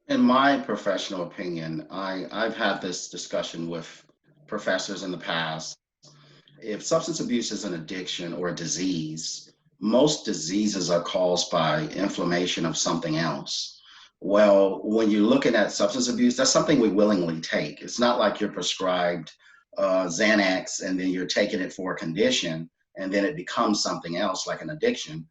In my professional opinion, I've had this discussion with professors in the past. If substance abuse is an addiction or a disease, most diseases are caused by inflammation of something else. Well, when you're looking at substance abuse, that's something we willingly take. It's not like you're prescribed Xanax and then you're taking it for a condition and then it becomes something else like an addiction.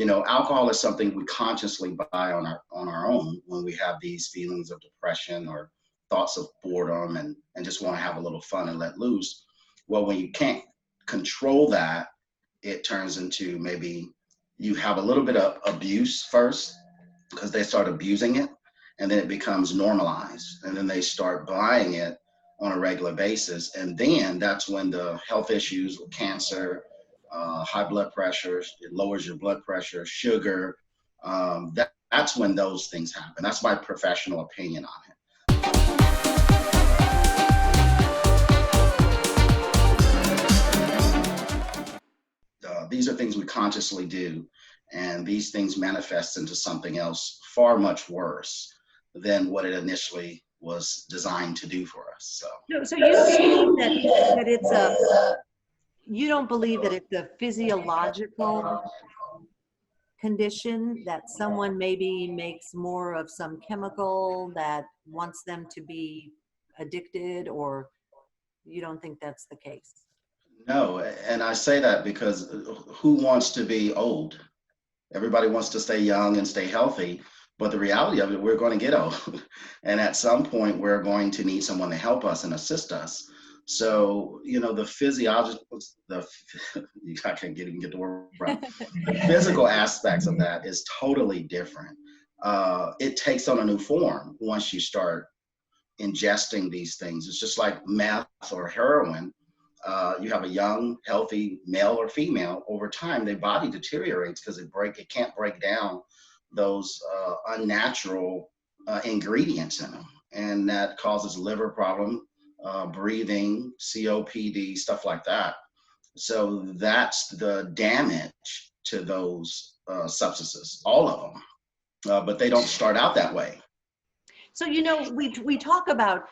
Alcohol is something we consciously buy on our own when we have these feelings of depression or thoughts of boredom and just want to have a little fun and let loose. Well, when you can't control that, it turns into maybe you have a little bit of abuse first because they start abusing it, and then it becomes normalized, and then they start buying it on a regular basis, and then that's when the health issues with cancer, high blood pressure, it lowers your blood pressure, sugar. That's when those things happen. That's my professional opinion on it. These are things we consciously do, and these things manifest into something else far much worse than what it initially was designed to do for us. So, So you don't believe that it's a you don't believe that it's a physiological condition that someone maybe makes more of some chemical that wants them to be addicted, or you don't think that's the case? no, and I say that because who wants to be old? Everybody wants to stay young and stay healthy, but the reality of it, we're going to get old. And at some point, we're going to need someone to help us and assist us. So, the physiological, I can't even get the word right. The physical aspects of that is totally different. It takes on a new form once you start ingesting these things. It's just like meth or heroin. You have a young, healthy male or female. Over time, their body deteriorates because it can't break down those unnatural ingredients in them, and that causes liver problem, breathing, COPD, stuff like that. So that's the damage to those substances, all of them. But they don't start out that way. So, we talk about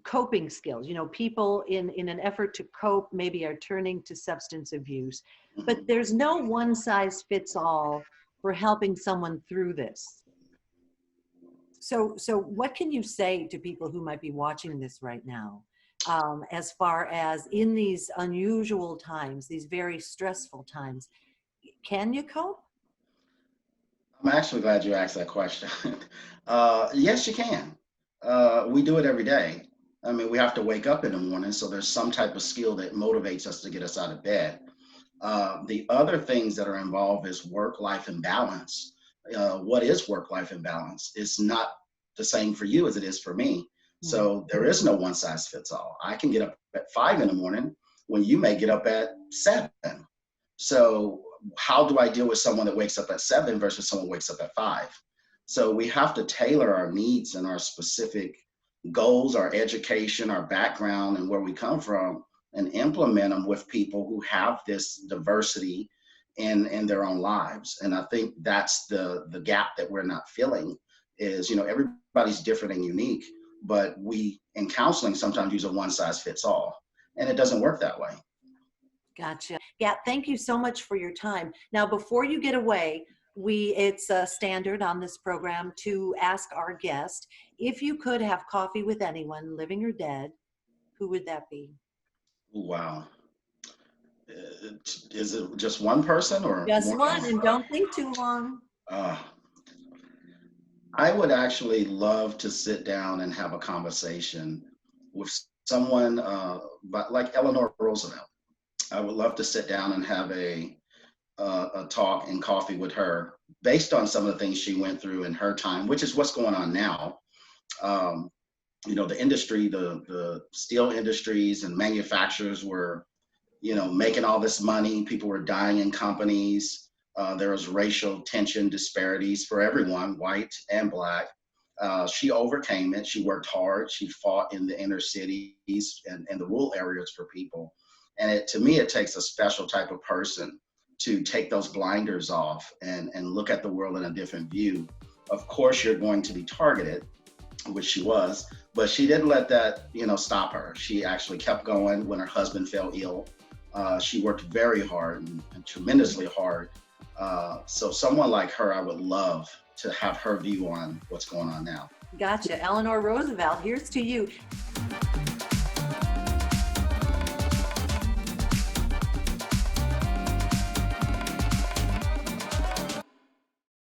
coping skills. People in an effort to cope maybe are turning to substance abuse, but Mhm. there's no one size fits all for helping someone through this. So what can you say to people who might be watching this right now, as far as in these unusual times, these very stressful times, can you cope? I'm actually glad you asked that question. Yes, you can. We do it every day. I mean, we have to wake up in the morning, so there's some type of skill that motivates us to get us out of bed. The other things that are involved is work-life imbalance. What is work-life imbalance? It's not the same for you as it is for me. Mm. So there is no one size fits all. I can get up at 5 in the morning when you may get up at 7. So how do I deal with someone that wakes up at 7 versus someone wakes up at 5? So we have to tailor our needs and our specific goals, our education, our background, and where we come from, and implement them with people who have this diversity in their own lives. And I think that's the gap that we're not filling is, everybody's different and unique, but we in counseling sometimes use a one size fits all, and it doesn't work that way. Gotcha. Yeah, thank you so much for your time. Now, before you get away, it's a standard on this program to ask our guest if you could have coffee with anyone, living or dead, who would that be? Wow. Is it just one person or Just more than one, one? and don't think too long. Uh, I would actually love to sit down and have a conversation with someone, but like Eleanor Roosevelt. I would love to sit down and have a talk and coffee with her based on some of the things she went through in her time, which is what's going on now. Um, the industry, the steel industries and manufacturers were, making all this money. People were dying in companies. There was racial tension, disparities for everyone, white and black. She overcame it. She worked hard. She fought in the inner cities and the rural areas for people. And to me, it takes a special type of person to take those blinders off and look at the world in a different view of course you're going to be targeted, which she was, but she didn't let that, stop her. She actually kept going when her husband fell ill. She worked very hard and tremendously hard. So someone like her, I would love to have her view on what's going on now. Gotcha. Eleanor Roosevelt, here's to you.